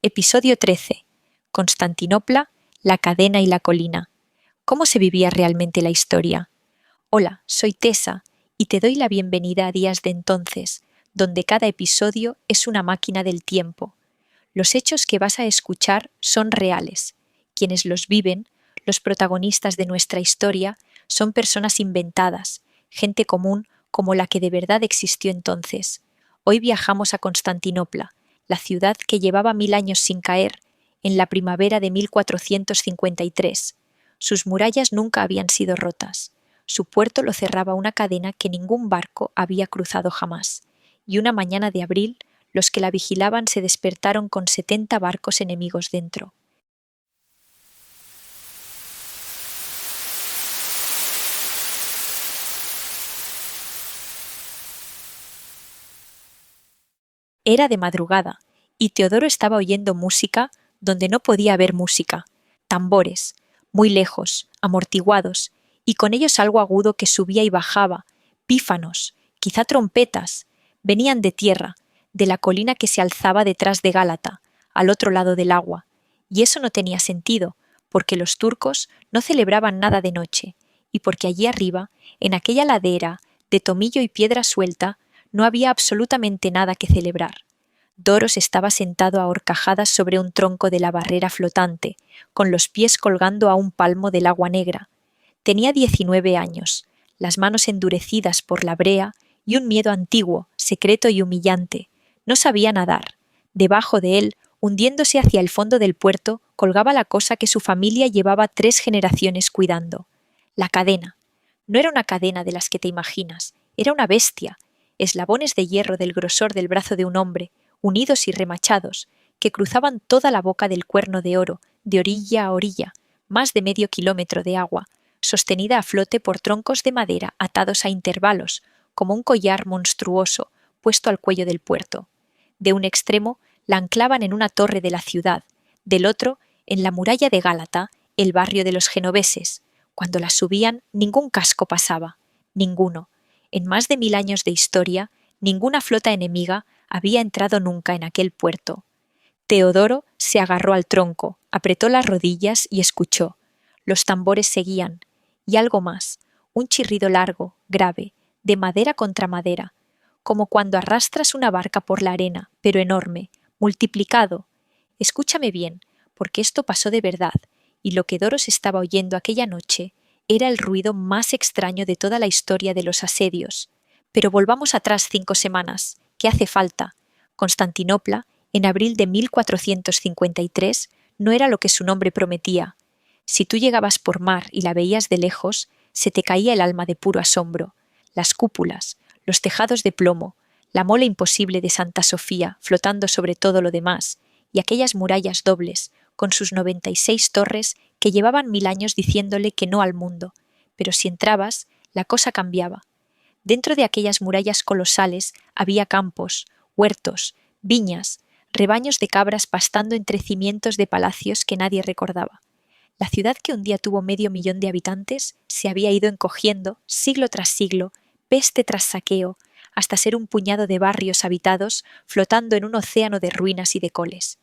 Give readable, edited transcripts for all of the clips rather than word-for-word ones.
Episodio 13. Constantinopla, la cadena y la colina. ¿Cómo se vivía realmente la historia? Hola, soy Tessa y te doy la bienvenida a Días de Entonces, donde cada episodio es una máquina del tiempo. Los hechos que vas a escuchar son reales. Quienes los viven, los protagonistas de nuestra historia, son personas inventadas, gente común como la que de verdad existió entonces. Hoy viajamos a Constantinopla, la ciudad que llevaba 1000 años sin caer, en la primavera de 1453. Sus murallas nunca habían sido rotas. Su puerto lo cerraba una cadena que ningún barco había cruzado jamás. Y una mañana de abril, los que la vigilaban se despertaron con 70 barcos enemigos dentro. Era de madrugada, y Teodoro estaba oyendo música donde no podía haber música, tambores, muy lejos, amortiguados, y con ellos algo agudo que subía y bajaba, pífanos, quizá trompetas, venían de tierra, de la colina que se alzaba detrás de Gálata, al otro lado del agua, y eso no tenía sentido, porque los turcos no celebraban nada de noche, y porque allí arriba, en aquella ladera de tomillo y piedra suelta, no había absolutamente nada que celebrar. Doros estaba sentado a horcajadas sobre un tronco de la barrera flotante, con los pies colgando a un palmo del agua negra. Tenía 19 años, las manos endurecidas por la brea y un miedo antiguo, secreto y humillante. No sabía nadar. Debajo de él, hundiéndose hacia el fondo del puerto, colgaba la cosa que su familia llevaba 3 generaciones cuidando. La cadena. No era una cadena de las que te imaginas, era una bestia. Eslabones de hierro del grosor del brazo de un hombre, unidos y remachados, que cruzaban toda la boca del cuerno de oro, de orilla a orilla, más de medio kilómetro de agua, sostenida a flote por troncos de madera atados a intervalos, como un collar monstruoso puesto al cuello del puerto. De un extremo la anclaban en una torre de la ciudad, del otro, en la muralla de Gálata, el barrio de los genoveses. Cuando la subían, ningún casco pasaba, ninguno. En más de 1000 años de historia, ninguna flota enemiga había entrado nunca en aquel puerto. Teodoro se agarró al tronco, apretó las rodillas y escuchó. Los tambores seguían, y algo más, un chirrido largo, grave, de madera contra madera, como cuando arrastras una barca por la arena, pero enorme, multiplicado. Escúchame bien, porque esto pasó de verdad, y lo que Doros estaba oyendo aquella noche era el ruido más extraño de toda la historia de los asedios. Pero volvamos atrás 5 semanas. ¿Qué hace falta? Constantinopla, en abril de 1453, no era lo que su nombre prometía. Si tú llegabas por mar y la veías de lejos, se te caía el alma de puro asombro. Las cúpulas, los tejados de plomo, la mole imposible de Santa Sofía flotando sobre todo lo demás, y aquellas murallas dobles, con sus 96 torres que llevaban 1000 años diciéndole que no al mundo. Pero si entrabas, la cosa cambiaba. Dentro de aquellas murallas colosales había campos, huertos, viñas, rebaños de cabras pastando entre cimientos de palacios que nadie recordaba. La ciudad que un día tuvo 500.000 de habitantes se había ido encogiendo, siglo tras siglo, peste tras saqueo, hasta ser un puñado de barrios habitados flotando en un océano de ruinas y de coles.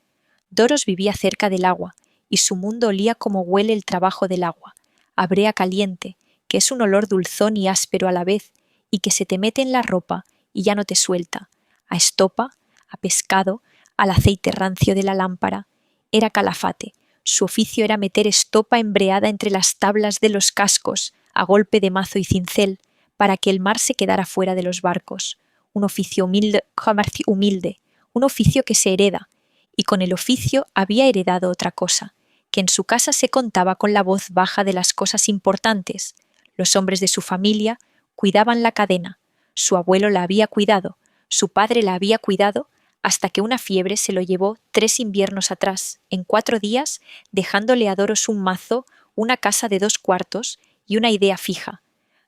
Doros vivía cerca del agua, y su mundo olía como huele el trabajo del agua, a brea caliente, que es un olor dulzón y áspero a la vez, y que se te mete en la ropa y ya no te suelta, a estopa, a pescado, al aceite rancio de la lámpara. Era Calafate, su oficio era meter estopa embreada entre las tablas de los cascos, a golpe de mazo y cincel, para que el mar se quedara fuera de los barcos. Un oficio humilde, un oficio que se hereda, y con el oficio había heredado otra cosa, que en su casa se contaba con la voz baja de las cosas importantes. Los hombres de su familia cuidaban la cadena, su abuelo la había cuidado, su padre la había cuidado, hasta que una fiebre se lo llevó 3 inviernos atrás, en 4 días, dejándole a Doros un mazo, una casa de 2 cuartos y una idea fija.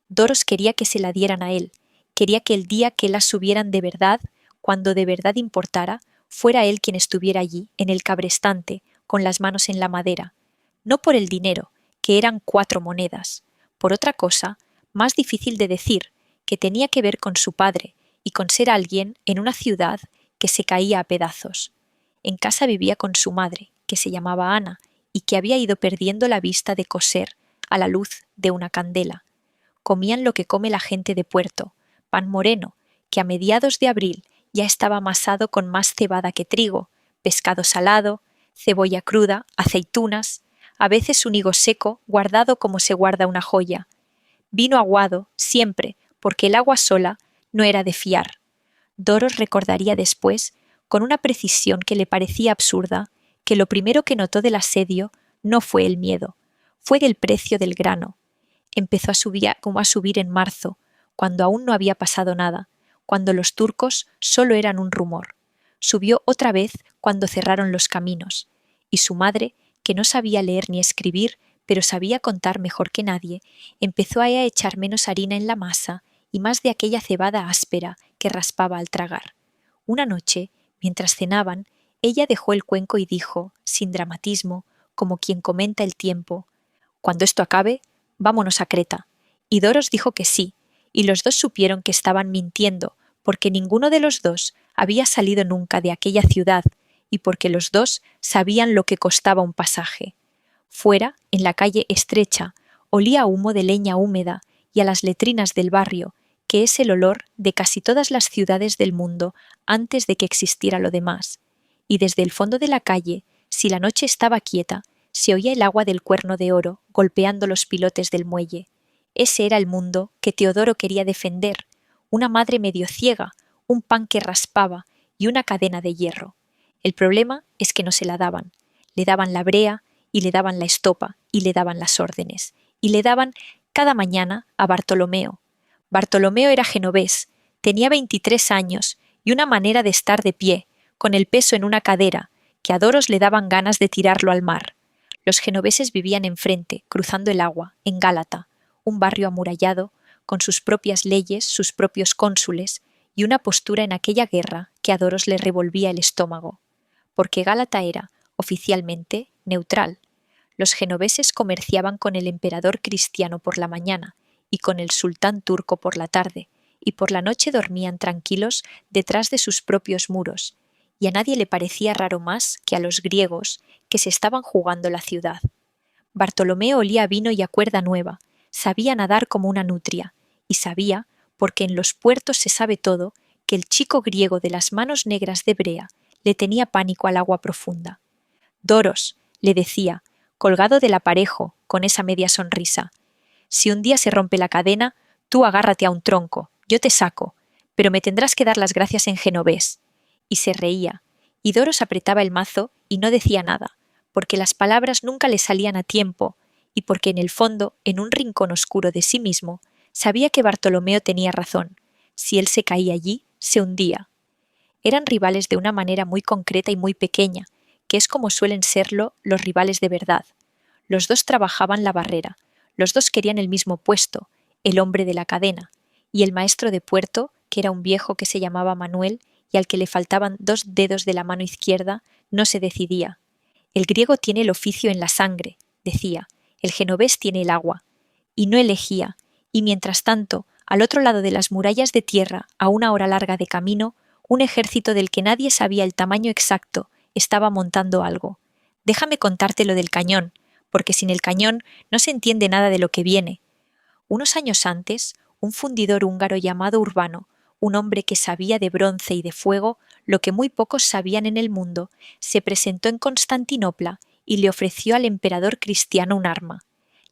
Doros quería que se la dieran a él, quería que el día que las subieran de verdad, cuando de verdad importara, fuera él quien estuviera allí, en el cabrestante, con las manos en la madera. No por el dinero, que eran 4 monedas, por otra cosa, más difícil de decir, que tenía que ver con su padre y con ser alguien en una ciudad que se caía a pedazos. En casa vivía con su madre, que se llamaba Ana, y que había ido perdiendo la vista de coser a la luz de una candela. Comían lo que come la gente de puerto, pan moreno, que a mediados de abril ya estaba amasado con más cebada que trigo, pescado salado, cebolla cruda, aceitunas, a veces un higo seco guardado como se guarda una joya. Vino aguado, siempre, porque el agua sola no era de fiar. Doros recordaría después, con una precisión que le parecía absurda, que lo primero que notó del asedio no fue el miedo, fue el precio del grano. Empezó a subir en marzo, cuando aún no había pasado nada, cuando los turcos solo eran un rumor. Subió otra vez cuando cerraron los caminos, y su madre, que no sabía leer ni escribir, pero sabía contar mejor que nadie, empezó a echar menos harina en la masa y más de aquella cebada áspera que raspaba al tragar. Una noche, mientras cenaban, ella dejó el cuenco y dijo, sin dramatismo, como quien comenta el tiempo: «Cuando esto acabe, vámonos a Creta». Y Doros dijo que sí, y los dos supieron que estaban mintiendo, porque ninguno de los dos había salido nunca de aquella ciudad, y porque los dos sabían lo que costaba un pasaje. Fuera, en la calle estrecha, olía a humo de leña húmeda y a las letrinas del barrio, que es el olor de casi todas las ciudades del mundo antes de que existiera lo demás. Y desde el fondo de la calle, si la noche estaba quieta, se oía el agua del Cuerno de Oro golpeando los pilotes del muelle. Ese era el mundo que Teodoro quería defender, una madre medio ciega, un pan que raspaba y una cadena de hierro. El problema es que no se la daban. Le daban la brea, y le daban la estopa, y le daban las órdenes, y le daban cada mañana a Bartolomeo. Bartolomeo era genovés, tenía 23 años y una manera de estar de pie, con el peso en una cadera, que a Doros le daban ganas de tirarlo al mar. Los genoveses vivían enfrente, cruzando el agua, en Gálata, un barrio amurallado, con sus propias leyes, sus propios cónsules, y una postura en aquella guerra que a Doros le revolvía el estómago. Porque Gálata era, oficialmente, neutral. Los genoveses comerciaban con el emperador cristiano por la mañana y con el sultán turco por la tarde, y por la noche dormían tranquilos detrás de sus propios muros, y a nadie le parecía raro más que a los griegos, que se estaban jugando la ciudad. Bartolomeo olía a vino y a cuerda nueva, sabía nadar como una nutria, y sabía, porque en los puertos se sabe todo, que el chico griego de las manos negras de brea le tenía pánico al agua profunda. «Doros», le decía, colgado del aparejo, con esa media sonrisa, «si un día se rompe la cadena, tú agárrate a un tronco, yo te saco, pero me tendrás que dar las gracias en genovés». Y se reía, y Doros apretaba el mazo y no decía nada, porque las palabras nunca le salían a tiempo, y porque en el fondo, en un rincón oscuro de sí mismo, sabía que Bartolomeo tenía razón. Si él se caía allí, se hundía. Eran rivales de una manera muy concreta y muy pequeña, que es como suelen serlo los rivales de verdad. Los dos trabajaban la barrera, los dos querían el mismo puesto, el hombre de la cadena, y el maestro de puerto, que era un viejo que se llamaba Manuel y al que le faltaban 2 dedos de la mano izquierda, no se decidía. El griego tiene el oficio en la sangre, decía, el genovés tiene el agua, y no elegía, y mientras tanto, al otro lado de las murallas de tierra, a una hora larga de camino, un ejército del que nadie sabía el tamaño exacto estaba montando algo. Déjame contarte lo del cañón, porque sin el cañón no se entiende nada de lo que viene. Unos años antes, un fundidor húngaro llamado Urbano, un hombre que sabía de bronce y de fuego lo que muy pocos sabían en el mundo, se presentó en Constantinopla y le ofreció al emperador cristiano un arma.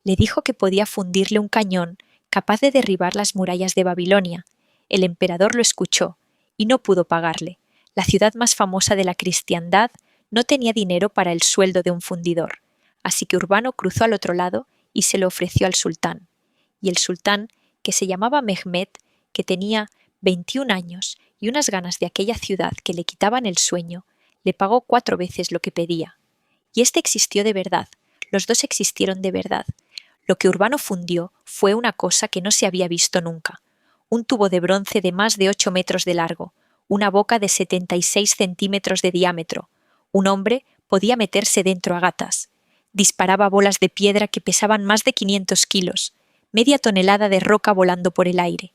Le dijo que podía fundirle un cañón capaz de derribar las murallas de Babilonia. El emperador lo escuchó y no pudo pagarle. La ciudad más famosa de la cristiandad no tenía dinero para el sueldo de un fundidor, así que Urbano cruzó al otro lado y se lo ofreció al sultán. Y el sultán, que se llamaba Mehmed, que tenía 21 años y unas ganas de aquella ciudad que le quitaban el sueño, le pagó 4 veces lo que pedía. Y este existió de verdad, los dos existieron de verdad. Lo que Urbano fundió fue una cosa que no se había visto nunca. Un tubo de bronce de más de 8 metros de largo, una boca de 76 centímetros de diámetro. Un hombre podía meterse dentro a gatas. Disparaba bolas de piedra que pesaban más de 500 kilos, media tonelada de roca volando por el aire.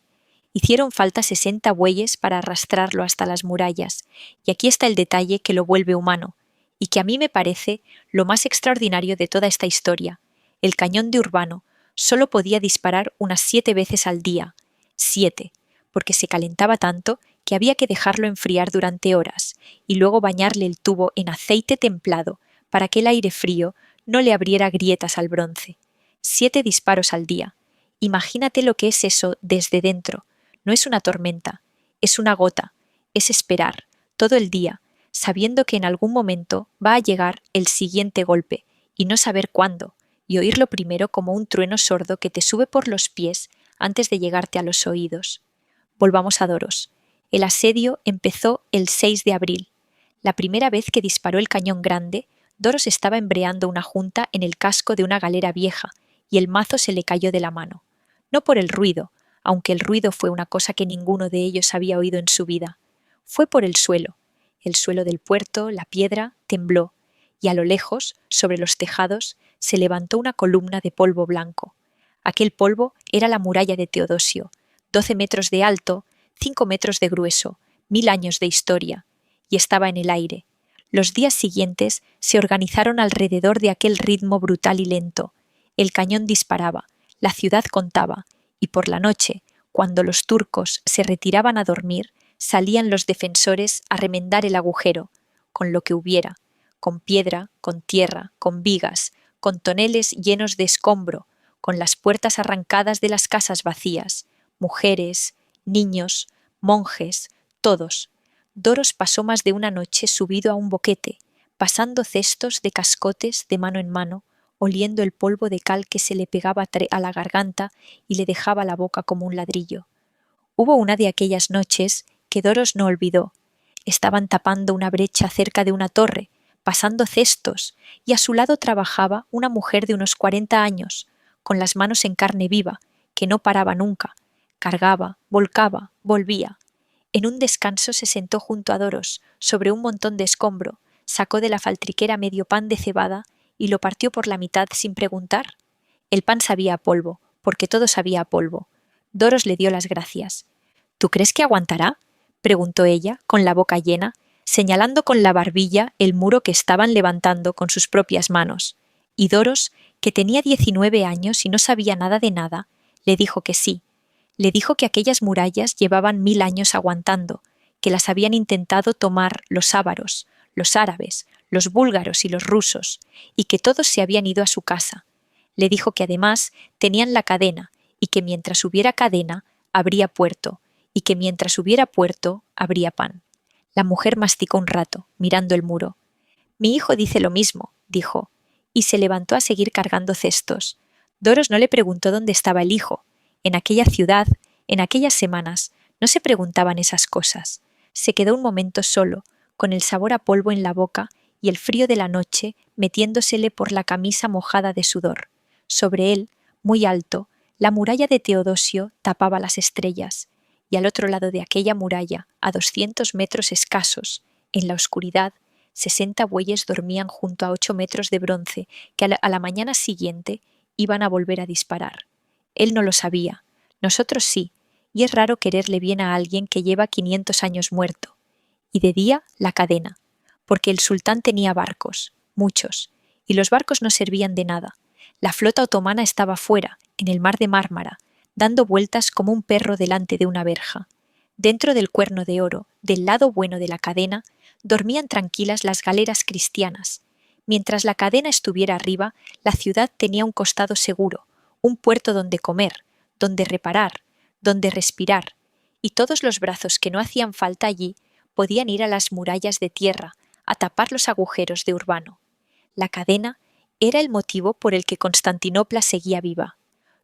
Hicieron falta 60 bueyes para arrastrarlo hasta las murallas, y aquí está el detalle que lo vuelve humano, y que a mí me parece lo más extraordinario de toda esta historia. El cañón de Urbano solo podía disparar unas 7 veces al día, 7, porque se calentaba tanto que había que dejarlo enfriar durante horas, y luego bañarle el tubo en aceite templado para que el aire frío no le abriera grietas al bronce. 7 disparos al día. Imagínate lo que es eso desde dentro. No es una tormenta, es una gota, es esperar, todo el día, sabiendo que en algún momento va a llegar el siguiente golpe, y no saber cuándo, y oírlo primero como un trueno sordo que te sube por los pies antes de llegarte a los oídos. Volvamos a Doros. El asedio empezó el 6 de abril. La primera vez que disparó el cañón grande, Doros estaba embreando una junta en el casco de una galera vieja, y el mazo se le cayó de la mano. No por el ruido, aunque el ruido fue una cosa que ninguno de ellos había oído en su vida. Fue por el suelo. El suelo del puerto, la piedra, tembló, y a lo lejos, sobre los tejados, se levantó una columna de polvo blanco. Aquel polvo era la muralla de Teodosio, 12 metros de alto, 5 metros de grueso, 1000 años de historia, y estaba en el aire. Los días siguientes se organizaron alrededor de aquel ritmo brutal y lento. El cañón disparaba, la ciudad contaba, y por la noche, cuando los turcos se retiraban a dormir, salían los defensores a remendar el agujero, con lo que hubiera, con piedra, con tierra, con vigas, con toneles llenos de escombro, con las puertas arrancadas de las casas vacías, mujeres, niños, monjes, todos. Doros pasó más de una noche subido a un boquete, pasando cestos de cascotes de mano en mano, oliendo el polvo de cal que se le pegaba a la garganta y le dejaba la boca como un ladrillo. Hubo una de aquellas noches que Doros no olvidó. Estaban tapando una brecha cerca de una torre, pasando cestos, y a su lado trabajaba una mujer de unos 40 años, con las manos en carne viva, que no paraba nunca. Cargaba, volcaba, volvía. En un descanso se sentó junto a Doros, sobre un montón de escombro, sacó de la faltriquera medio pan de cebada y lo partió por la mitad sin preguntar. El pan sabía a polvo, porque todo sabía a polvo. Doros le dio las gracias. ¿Tú crees que aguantará?, preguntó ella, con la boca llena, señalando con la barbilla el muro que estaban levantando con sus propias manos. Y Doros, que tenía 19 años y no sabía nada de nada, le dijo que sí. Le dijo que aquellas murallas llevaban 1000 años aguantando, que las habían intentado tomar los ávaros, los árabes, los búlgaros y los rusos, y que todos se habían ido a su casa. Le dijo que además tenían la cadena, y que mientras hubiera cadena, habría puerto, y que mientras hubiera puerto, habría pan. La mujer masticó un rato, mirando el muro. Mi hijo dice lo mismo, dijo, y se levantó a seguir cargando cestos. Doros no le preguntó dónde estaba el hijo. En aquella ciudad, en aquellas semanas, no se preguntaban esas cosas. Se quedó un momento solo, con el sabor a polvo en la boca y el frío de la noche metiéndosele por la camisa mojada de sudor. Sobre él, muy alto, la muralla de Teodosio tapaba las estrellas, y al otro lado de aquella muralla, a 200 metros escasos, en la oscuridad, 60 bueyes dormían junto a 8 metros de bronce que a la mañana siguiente iban a volver a disparar. Él no lo sabía, nosotros sí, y es raro quererle bien a alguien que lleva 500 años muerto. Y de día, la cadena, porque el sultán tenía barcos, muchos, y los barcos no servían de nada. La flota otomana estaba fuera, en el mar de Mármara, dando vueltas como un perro delante de una verja. Dentro del cuerno de oro, del lado bueno de la cadena, dormían tranquilas las galeras cristianas. Mientras la cadena estuviera arriba, la ciudad tenía un costado seguro, un puerto donde comer, donde reparar, donde respirar, y todos los brazos que no hacían falta allí podían ir a las murallas de tierra, a tapar los agujeros de Urbano. La cadena era el motivo por el que Constantinopla seguía viva.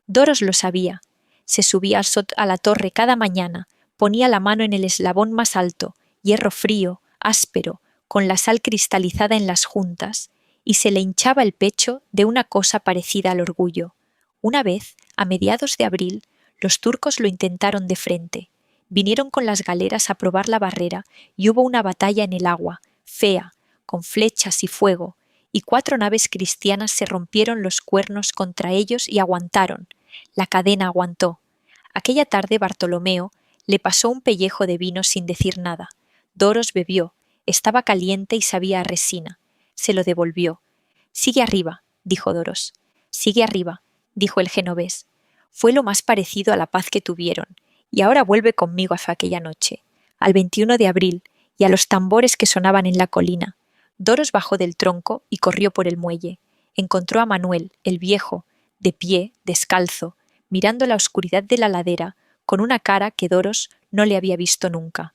Doros lo sabía. Se subía a la torre cada mañana, ponía la mano en el eslabón más alto, hierro frío, áspero, con la sal cristalizada en las juntas, y se le hinchaba el pecho de una cosa parecida al orgullo. Una vez, a mediados de abril, los turcos lo intentaron de frente. Vinieron con las galeras a probar la barrera y hubo una batalla en el agua, fea, con flechas y fuego, y 4 naves cristianas se rompieron los cuernos contra ellos y aguantaron. La cadena aguantó. Aquella tarde Bartolomeo le pasó un pellejo de vino sin decir nada. Doros bebió, estaba caliente y sabía a resina. Se lo devolvió. Sigue arriba, dijo Doros. Sigue arriba, dijo el genovés. Fue lo más parecido a la paz que tuvieron, y ahora vuelve conmigo hacia aquella noche, al 21 de abril, y a los tambores que sonaban en la colina. Doros bajó del tronco y corrió por el muelle. Encontró a Manuel, el viejo, de pie, descalzo, mirando la oscuridad de la ladera, con una cara que Doros no le había visto nunca.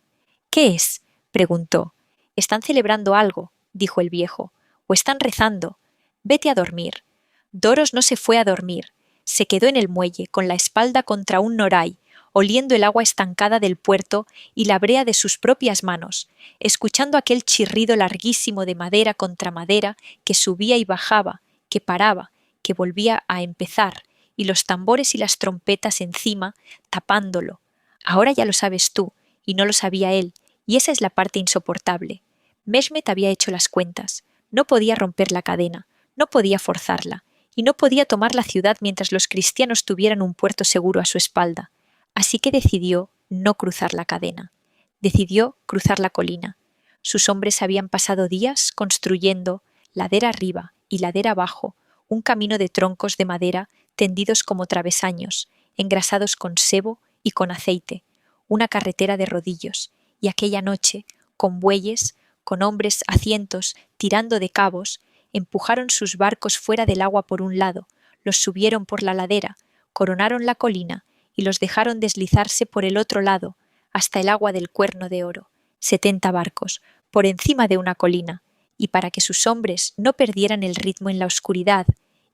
¿Qué es? Preguntó. Están celebrando algo, dijo el viejo, o están rezando. Vete a dormir. Doros no se fue a dormir. Se quedó en el muelle, con la espalda contra un noray, oliendo el agua estancada del puerto y la brea de sus propias manos, escuchando aquel chirrido larguísimo de madera contra madera que subía y bajaba, que paraba, que volvía a empezar, y los tambores y las trompetas encima, tapándolo. Ahora ya lo sabes tú, y no lo sabía él, y esa es la parte insoportable. Meshmet había hecho las cuentas. No podía romper la cadena, no podía forzarla, y no podía tomar la ciudad mientras los cristianos tuvieran un puerto seguro a su espalda. Así que decidió no cruzar la cadena. Decidió cruzar la colina. Sus hombres habían pasado días construyendo, ladera arriba y ladera abajo, un camino de troncos de madera tendidos como travesaños, engrasados con sebo y con aceite, una carretera de rodillos, y aquella noche, con bueyes, con hombres a cientos tirando de cabos, empujaron sus barcos fuera del agua por un lado, los subieron por la ladera, coronaron la colina y los dejaron deslizarse por el otro lado, hasta el agua del Cuerno de Oro, 70 barcos, por encima de una colina, y para que sus hombres no perdieran el ritmo en la oscuridad,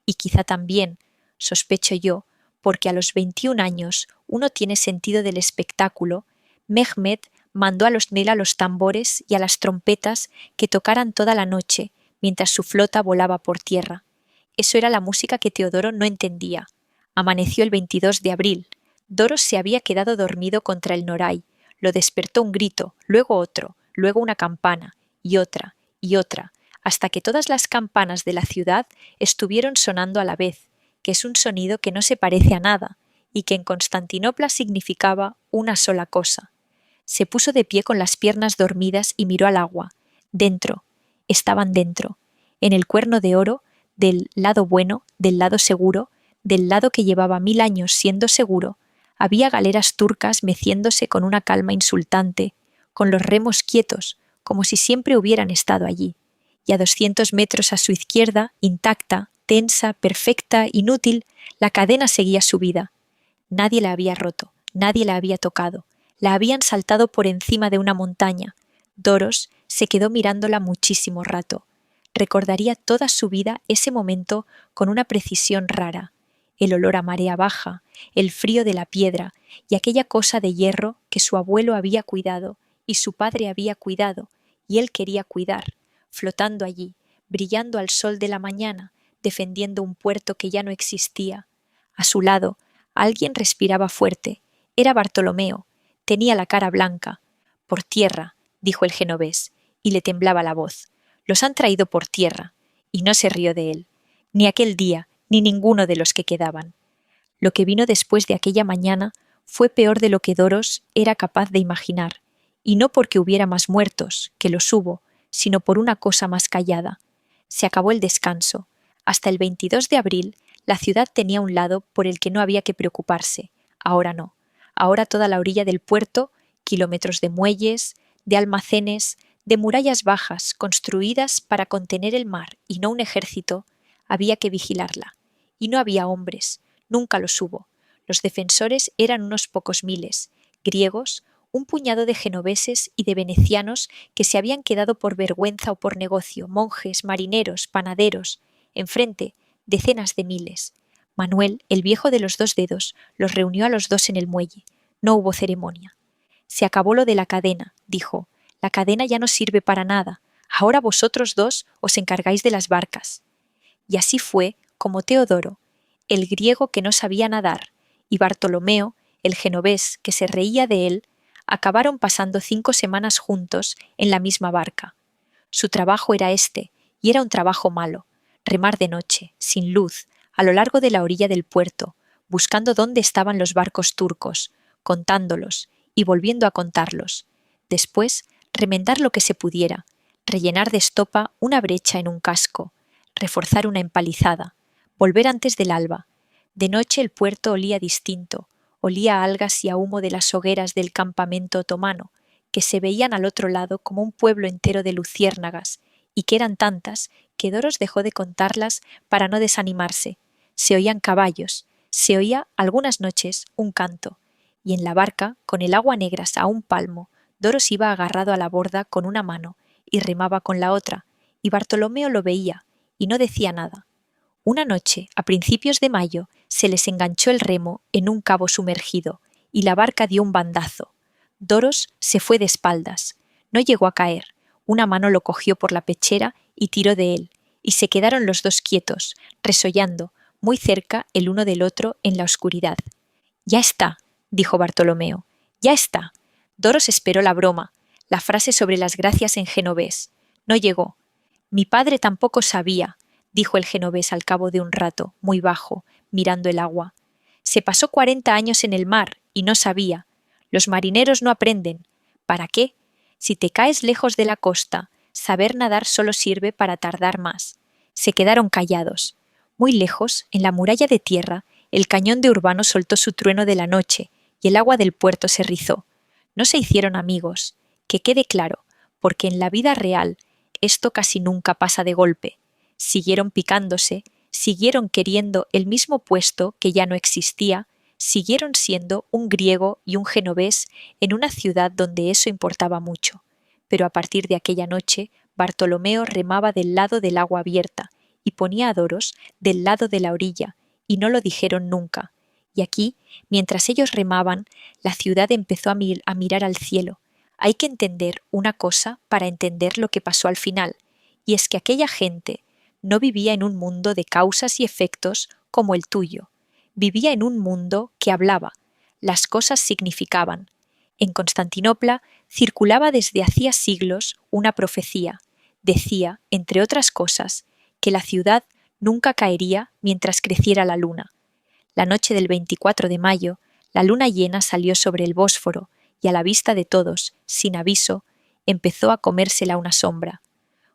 y quizá también, sospecho yo, porque a los 21 años uno tiene sentido del espectáculo, Mehmet mandó a los tambores y a las trompetas que tocaran toda la noche, mientras su flota volaba por tierra. Eso era la música que Teodoro no entendía. Amaneció el 22 de abril. Doros se había quedado dormido contra el noray. Lo despertó un grito, luego otro, luego una campana, y otra, hasta que todas las campanas de la ciudad estuvieron sonando a la vez, que es un sonido que no se parece a nada, y que en Constantinopla significaba una sola cosa. Se puso de pie con las piernas dormidas y miró al agua. Dentro. Estaban dentro. En el Cuerno de Oro, del lado bueno, del lado seguro, del lado que llevaba 1000 años siendo seguro, había galeras turcas meciéndose con una calma insultante, con los remos quietos, como si siempre hubieran estado allí. Y a 200 metros a su izquierda, intacta, tensa, perfecta, inútil, la cadena seguía subida. Nadie la había roto, nadie la había tocado. La habían saltado por encima de una montaña. Doros se quedó mirándola muchísimo rato. Recordaría toda su vida ese momento con una precisión rara. El olor a marea baja, el frío de la piedra y aquella cosa de hierro que su abuelo había cuidado y su padre había cuidado y él quería cuidar, flotando allí, brillando al sol de la mañana, defendiendo un puerto que ya no existía. A su lado, alguien respiraba fuerte. Era Bartolomeo. Tenía la cara blanca. Por tierra, dijo el genovés, y le temblaba la voz. Los han traído por tierra. Y no se rió de él. Ni aquel día, ni ninguno de los que quedaban. Lo que vino después de aquella mañana fue peor de lo que Doros era capaz de imaginar, y no porque hubiera más muertos, que los hubo, sino por una cosa más callada. Se acabó el descanso. Hasta el 22 de abril, la ciudad tenía un lado por el que no había que preocuparse. Ahora no. Ahora toda la orilla del puerto, kilómetros de muelles, de almacenes, de murallas bajas construidas para contener el mar y no un ejército, había que vigilarla. Y no había hombres, nunca los hubo. Los defensores eran unos pocos miles, griegos, un puñado de genoveses y de venecianos que se habían quedado por vergüenza o por negocio, monjes, marineros, panaderos. Enfrente, decenas de miles. Manuel, el viejo de los 2 dedos, los reunió a los 2 en el muelle. No hubo ceremonia. Se acabó lo de la cadena, dijo. La cadena ya no sirve para nada. Ahora vosotros 2 os encargáis de las barcas. Y así fue como Teodoro, el griego que no sabía nadar, y Bartolomeo, el genovés que se reía de él, acabaron pasando 5 semanas juntos en la misma barca. Su trabajo era este, y era un trabajo malo, remar de noche, sin luz, a lo largo de la orilla del puerto, buscando dónde estaban los barcos turcos, contándolos y volviendo a contarlos. Después, remendar lo que se pudiera, rellenar de estopa una brecha en un casco, reforzar una empalizada, volver antes del alba. De noche el puerto olía distinto, olía a algas y a humo de las hogueras del campamento otomano, que se veían al otro lado como un pueblo entero de luciérnagas, y que eran tantas que Doros dejó de contarlas para no desanimarse. Se oían caballos, se oía algunas noches un canto, y en la barca, con el agua negras a un palmo, Doros iba agarrado a la borda con una mano y remaba con la otra, y Bartolomeo lo veía, y no decía nada. Una noche, a principios de mayo, se les enganchó el remo en un cabo sumergido, y la barca dio un bandazo. Doros se fue de espaldas. No llegó a caer. Una mano lo cogió por la pechera y tiró de él, y se quedaron los dos quietos, resollando, muy cerca el uno del otro en la oscuridad. «Ya está», dijo Bartolomeo, «ya está». Doros esperó la broma, la frase sobre las gracias en genovés. No llegó. «Mi padre tampoco sabía», dijo el genovés al cabo de un rato, muy bajo, mirando el agua. «Se pasó 40 años en el mar y no sabía. Los marineros no aprenden. ¿Para qué? Si te caes lejos de la costa, saber nadar solo sirve para tardar más». Se quedaron callados. Muy lejos, en la muralla de tierra, el cañón de Urbano soltó su trueno de la noche y el agua del puerto se rizó. No se hicieron amigos, que quede claro, porque en la vida real esto casi nunca pasa de golpe. Siguieron picándose, siguieron queriendo el mismo puesto que ya no existía, siguieron siendo un griego y un genovés en una ciudad donde eso importaba mucho. Pero a partir de aquella noche, Bartolomeo remaba del lado del agua abierta y ponía a Doros del lado de la orilla, y no lo dijeron nunca. Y aquí, mientras ellos remaban, la ciudad empezó a mirar al cielo. Hay que entender una cosa para entender lo que pasó al final, y es que aquella gente no vivía en un mundo de causas y efectos como el tuyo. Vivía en un mundo que hablaba. Las cosas significaban. En Constantinopla circulaba desde hacía siglos una profecía. Decía, entre otras cosas, que la ciudad nunca caería mientras creciera la luna. La noche del 24 de mayo, la luna llena salió sobre el Bósforo y a la vista de todos, sin aviso, empezó a comérsela una sombra.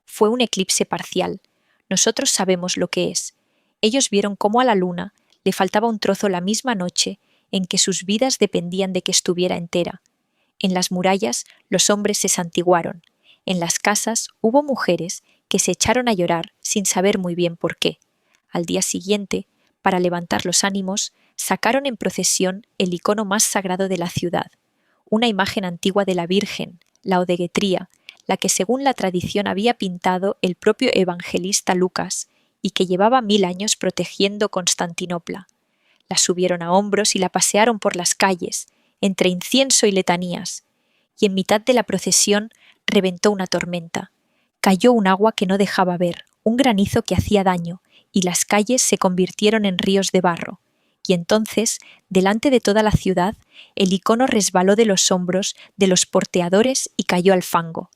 Fue un eclipse parcial. Nosotros sabemos lo que es. Ellos vieron cómo a la luna le faltaba un trozo la misma noche en que sus vidas dependían de que estuviera entera. En las murallas los hombres se santiguaron. En las casas hubo mujeres que se echaron a llorar sin saber muy bien por qué. Al día siguiente, para levantar los ánimos, sacaron en procesión el icono más sagrado de la ciudad, una imagen antigua de la Virgen, la Odeguetría, la que según la tradición había pintado el propio evangelista Lucas y que llevaba 1000 años protegiendo Constantinopla. La subieron a hombros y la pasearon por las calles, entre incienso y letanías, y en mitad de la procesión reventó una tormenta. Cayó un agua que no dejaba ver, un granizo que hacía daño, y las calles se convirtieron en ríos de barro. Y entonces, delante de toda la ciudad, el icono resbaló de los hombros de los porteadores y cayó al fango.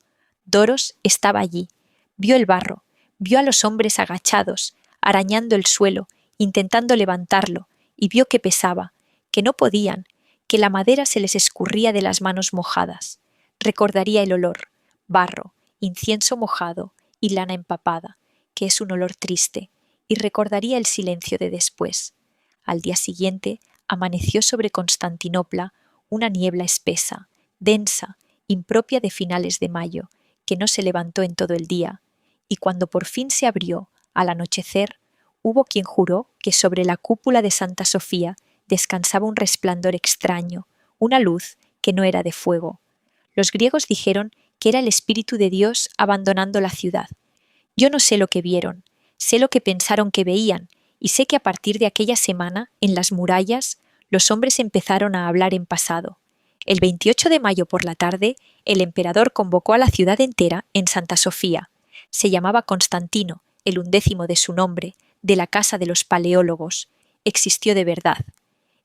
Doros estaba allí, vio el barro, vio a los hombres agachados, arañando el suelo, intentando levantarlo, y vio que pesaba, que no podían, que la madera se les escurría de las manos mojadas. Recordaría el olor, barro, incienso mojado y lana empapada, que es un olor triste, y recordaría el silencio de después. Al día siguiente amaneció sobre Constantinopla una niebla espesa, densa, impropia de finales de mayo, que no se levantó en todo el día, y cuando por fin se abrió, al anochecer, hubo quien juró que sobre la cúpula de Santa Sofía descansaba un resplandor extraño, una luz que no era de fuego. Los griegos dijeron que era el Espíritu de Dios abandonando la ciudad. Yo no sé lo que vieron, sé lo que pensaron que veían, y sé que a partir de aquella semana, en las murallas, los hombres empezaron a hablar en pasado. El 28 de mayo por la tarde, el emperador convocó a la ciudad entera en Santa Sofía. Se llamaba Constantino, el 11º de su nombre, de la casa de los paleólogos. Existió de verdad.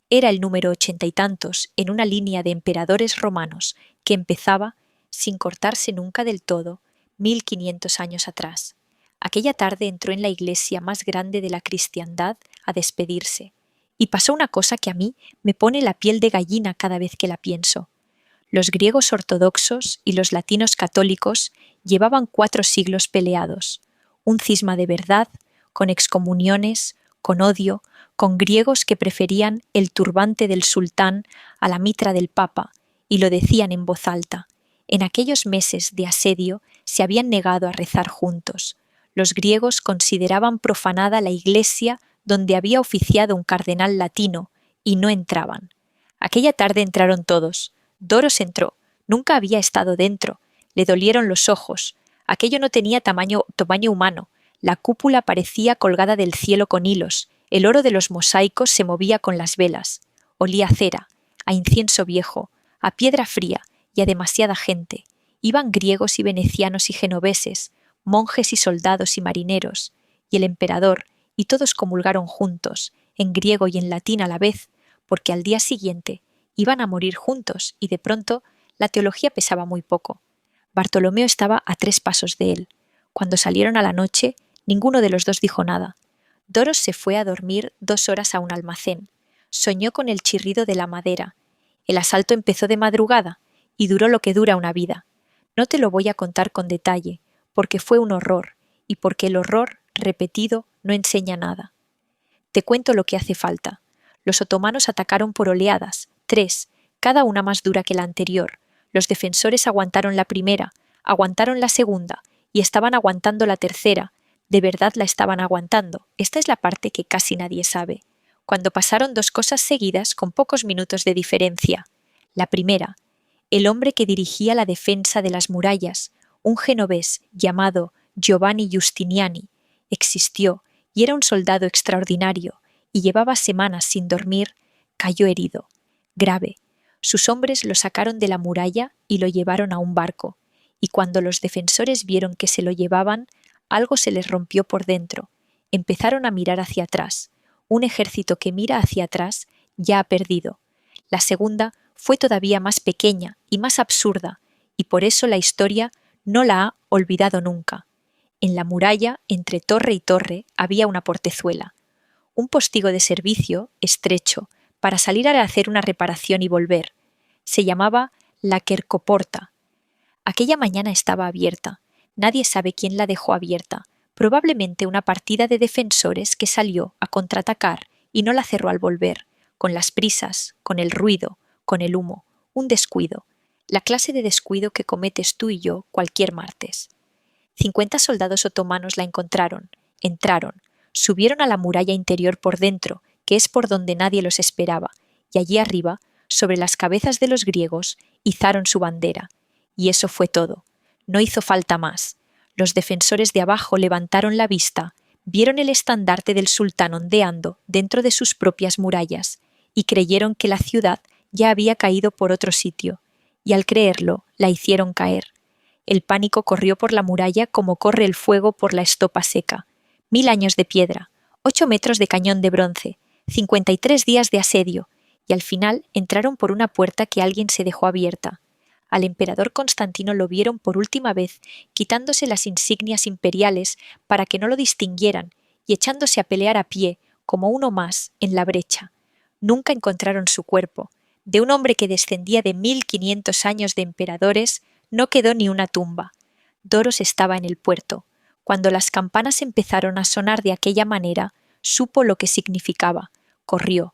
Era el número 80 y tantos en una línea de emperadores romanos que empezaba, sin cortarse nunca del todo, 1500 años atrás. Aquella tarde entró en la iglesia más grande de la cristiandad a despedirse, y pasó una cosa que a mí me pone la piel de gallina cada vez que la pienso. Los griegos ortodoxos y los latinos católicos llevaban 4 siglos peleados, un cisma de verdad, con excomuniones, con odio, con griegos que preferían el turbante del sultán a la mitra del papa, y lo decían en voz alta. En aquellos meses de asedio se habían negado a rezar juntos. Los griegos consideraban profanada la iglesia donde había oficiado un cardenal latino, y no entraban. Aquella tarde entraron todos. Doros entró. Nunca había estado dentro. Le dolieron los ojos. Aquello no tenía tamaño humano. La cúpula parecía colgada del cielo con hilos. El oro de los mosaicos se movía con las velas. Olía a cera, a incienso viejo, a piedra fría y a demasiada gente. Iban griegos y venecianos y genoveses, monjes y soldados y marineros, y el emperador, y todos comulgaron juntos, en griego y en latín a la vez, porque al día siguiente iban a morir juntos y de pronto la teología pesaba muy poco. Bartolomeo estaba a 3 pasos de él. Cuando salieron a la noche, ninguno de los dos dijo nada. Doros se fue a dormir 2 horas a un almacén. Soñó con el chirrido de la madera. El asalto empezó de madrugada y duró lo que dura una vida. No te lo voy a contar con detalle, porque fue un horror y porque el horror repetido no enseña nada. Te cuento lo que hace falta. Los otomanos atacaron por oleadas, 3, cada una más dura que la anterior. Los defensores aguantaron la primera, aguantaron la segunda y estaban aguantando la tercera. De verdad la estaban aguantando. Esta es la parte que casi nadie sabe. Cuando pasaron 2 cosas seguidas con pocos minutos de diferencia. La primera, el hombre que dirigía la defensa de las murallas, un genovés llamado Giovanni Giustiniani, existió y era un soldado extraordinario y llevaba semanas sin dormir, cayó herido. Grave. Sus hombres lo sacaron de la muralla y lo llevaron a un barco, y cuando los defensores vieron que se lo llevaban, algo se les rompió por dentro. Empezaron a mirar hacia atrás. Un ejército que mira hacia atrás ya ha perdido. La segunda fue todavía más pequeña y más absurda, y por eso la historia no la ha olvidado nunca. En la muralla, entre torre y torre, había una portezuela. Un postigo de servicio, estrecho, para salir a hacer una reparación y volver. Se llamaba la Quercoporta. Aquella mañana estaba abierta. Nadie sabe quién la dejó abierta. Probablemente una partida de defensores que salió a contraatacar y no la cerró al volver, con las prisas, con el ruido, con el humo. Un descuido. La clase de descuido que cometes tú y yo cualquier martes. 50 soldados otomanos la encontraron, entraron, subieron a la muralla interior por dentro, que es por donde nadie los esperaba, y allí arriba, sobre las cabezas de los griegos, izaron su bandera. Y eso fue todo. No hizo falta más. Los defensores de abajo levantaron la vista, vieron el estandarte del sultán ondeando dentro de sus propias murallas, y creyeron que la ciudad ya había caído por otro sitio, y al creerlo, la hicieron caer. El pánico corrió por la muralla como corre el fuego por la estopa seca. 1000 años de piedra, 8 metros de cañón de bronce, 53 días de asedio, y al final entraron por una puerta que alguien se dejó abierta. Al emperador Constantino lo vieron por última vez quitándose las insignias imperiales para que no lo distinguieran y echándose a pelear a pie, como uno más, en la brecha. Nunca encontraron su cuerpo. De un hombre que descendía de 1500 años de emperadores, no quedó ni una tumba. Doros estaba en el puerto. Cuando las campanas empezaron a sonar de aquella manera, supo lo que significaba. Corrió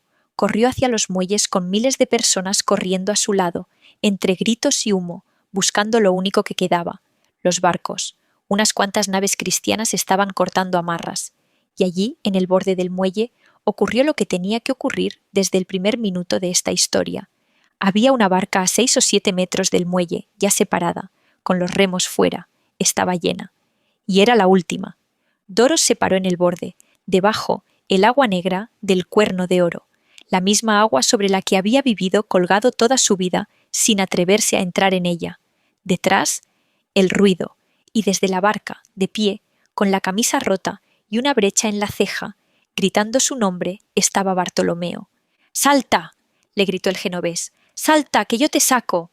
hacia los muelles con miles de personas corriendo a su lado, entre gritos y humo, buscando lo único que quedaba, los barcos. Unas cuantas naves cristianas estaban cortando amarras, y allí, en el borde del muelle, ocurrió lo que tenía que ocurrir desde el primer minuto de esta historia. Había una barca a 6 o 7 metros del muelle, ya separada, con los remos fuera, estaba llena. Y era la última. Doros se paró en el borde, debajo, el agua negra del cuerno de oro, la misma agua sobre la que había vivido colgado toda su vida sin atreverse a entrar en ella. Detrás, el ruido, y desde la barca, de pie, con la camisa rota y una brecha en la ceja, gritando su nombre, estaba Bartolomeo. ¡Salta!, le gritó el genovés. ¡Salta, que yo te saco!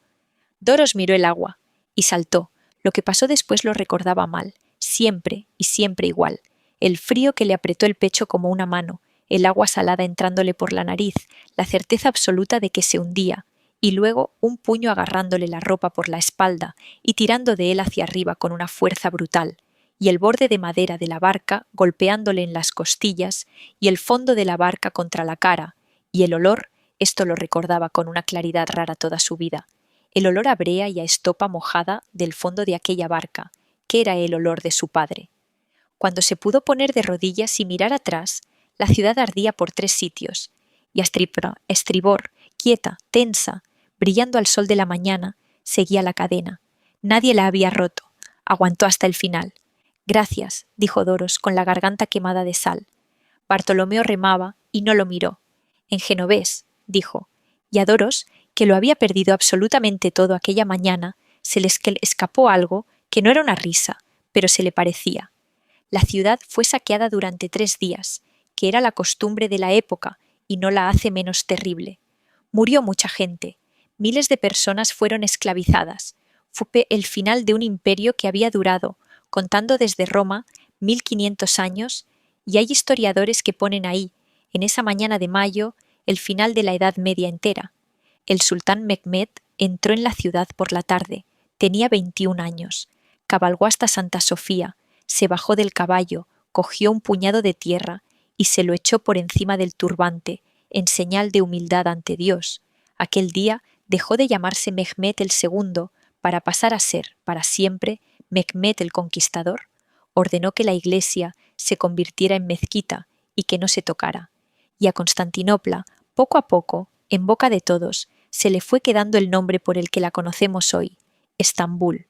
Doros miró el agua y saltó. Lo que pasó después lo recordaba mal, siempre y siempre igual. El frío que le apretó el pecho como una mano, el agua salada entrándole por la nariz, la certeza absoluta de que se hundía, y luego un puño agarrándole la ropa por la espalda y tirando de él hacia arriba con una fuerza brutal, y el borde de madera de la barca golpeándole en las costillas y el fondo de la barca contra la cara, y el olor, esto lo recordaba con una claridad rara toda su vida, el olor a brea y a estopa mojada del fondo de aquella barca, que era el olor de su padre. Cuando se pudo poner de rodillas y mirar atrás, la ciudad ardía por 3 sitios, y a estribor, quieta, tensa, brillando al sol de la mañana, seguía la cadena. Nadie la había roto. Aguantó hasta el final. Gracias, dijo Doros con la garganta quemada de sal. Bartolomeo remaba y no lo miró. En genovés, dijo, y a Doros, que lo había perdido absolutamente todo aquella mañana, se le escapó algo que no era una risa, pero se le parecía. La ciudad fue saqueada durante 3 días, que era la costumbre de la época y no la hace menos terrible. Murió mucha gente. Miles de personas fueron esclavizadas. Fue el final de un imperio que había durado, contando desde Roma, 1500 años, y hay historiadores que ponen ahí, en esa mañana de mayo, el final de la Edad Media entera. El sultán Mehmed entró en la ciudad por la tarde. Tenía 21 años. Cabalgó hasta Santa Sofía, se bajó del caballo, cogió un puñado de tierra y se lo echó por encima del turbante, en señal de humildad ante Dios. Aquel día dejó de llamarse Mehmed el segundo para pasar a ser, para siempre, Mehmed el Conquistador. Ordenó que la iglesia se convirtiera en mezquita y que no se tocara. Y a Constantinopla, poco a poco, en boca de todos, se le fue quedando el nombre por el que la conocemos hoy, Estambul.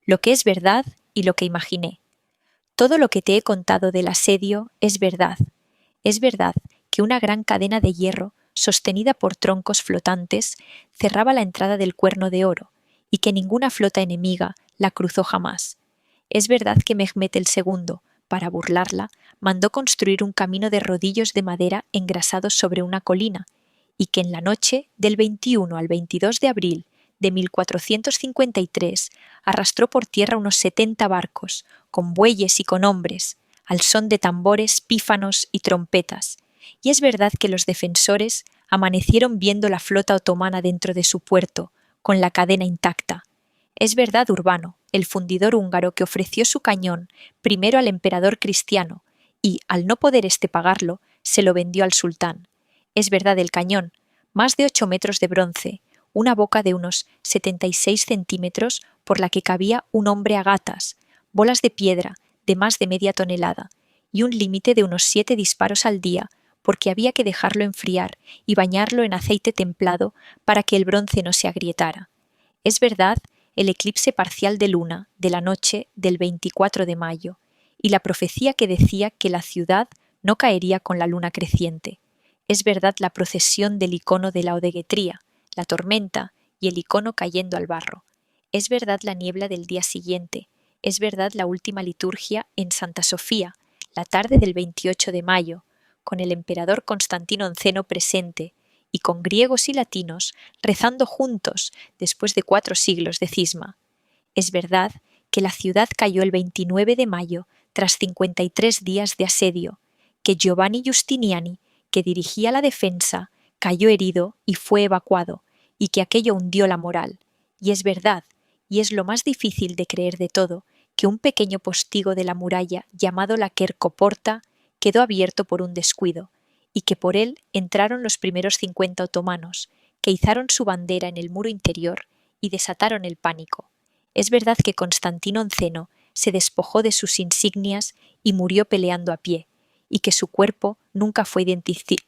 Lo que es verdad y lo que imaginé. Todo lo que te he contado del asedio es verdad. Es verdad que una gran cadena de hierro, sostenida por troncos flotantes, cerraba la entrada del Cuerno de Oro, y que ninguna flota enemiga la cruzó jamás. Es verdad que Mehmed el segundo, para burlarla, mandó construir un camino de rodillos de madera engrasados sobre una colina, y que en la noche del 21 al 22 de abril de 1453 arrastró por tierra unos 70 barcos, con bueyes y con hombres, al son de tambores, pífanos y trompetas. Y es verdad que los defensores amanecieron viendo la flota otomana dentro de su puerto, con la cadena intacta. Es verdad Urbano, el fundidor húngaro que ofreció su cañón primero al emperador cristiano y, al no poder éste pagarlo, se lo vendió al sultán. Es verdad el cañón, más de 8 metros de bronce, una boca de unos 76 centímetros por la que cabía un hombre a gatas, bolas de piedra de más de media tonelada y un límite de unos 7 disparos al día porque había que dejarlo enfriar y bañarlo en aceite templado para que el bronce no se agrietara. Es verdad el eclipse parcial de luna de la noche del 24 de mayo y la profecía que decía que la ciudad no caería con la luna creciente. Es verdad la procesión del icono de la odeguetría, la tormenta y el icono cayendo al barro. Es verdad la niebla del día siguiente. Es verdad la última liturgia en Santa Sofía, la tarde del 28 de mayo, con el emperador Constantino XI presente y con griegos y latinos rezando juntos después de 4 siglos de cisma. Es verdad que la ciudad cayó el 29 de mayo tras 53 días de asedio, que Giovanni Giustiniani, que dirigía la defensa, cayó herido y fue evacuado, y que aquello hundió la moral. Y es verdad, y es lo más difícil de creer de todo, que un pequeño postigo de la muralla llamado la Quercoporta quedó abierto por un descuido, y que por él entraron los primeros 50 otomanos, que izaron su bandera en el muro interior y desataron el pánico. Es verdad que Constantino XI se despojó de sus insignias y murió peleando a pie, y que su cuerpo nunca fue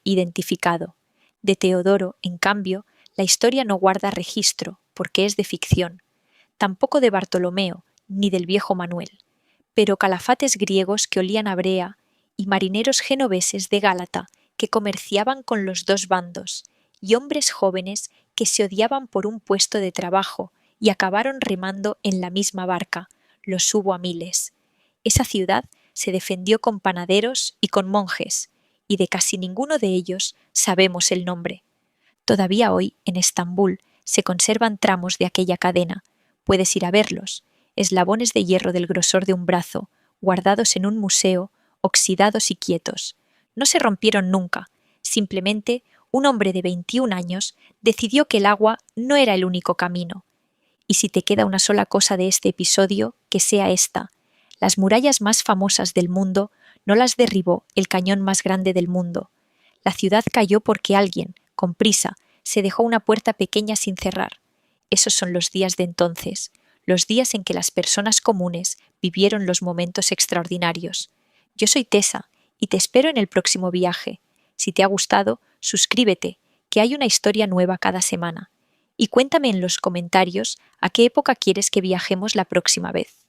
identificado. De Teodoro, en cambio, la historia no guarda registro, porque es de ficción. Tampoco de Bartolomeo, ni del viejo Manuel. Pero calafates griegos que olían a brea y marineros genoveses de Gálata que comerciaban con los 2 bandos, y hombres jóvenes que se odiaban por un puesto de trabajo y acabaron remando en la misma barca, los hubo a miles. Esa ciudad se defendió con panaderos y con monjes, y de casi ninguno de ellos sabemos el nombre. Todavía hoy, en Estambul, se conservan tramos de aquella cadena. Puedes ir a verlos, eslabones de hierro del grosor de un brazo, guardados en un museo, oxidados y quietos. no se rompieron nunca. Simplemente, un hombre de 21 años decidió que el agua no era el único camino. Y si te queda una sola cosa de este episodio, que sea esta. Las murallas más famosas del mundo no las derribó el cañón más grande del mundo. La ciudad cayó porque alguien, con prisa, se dejó una puerta pequeña sin cerrar. Esos son los días de entonces, los días en que las personas comunes vivieron los momentos extraordinarios. Yo soy Tessa y te espero en el próximo viaje. Si te ha gustado, suscríbete, que hay una historia nueva cada semana. Y cuéntame en los comentarios a qué época quieres que viajemos la próxima vez.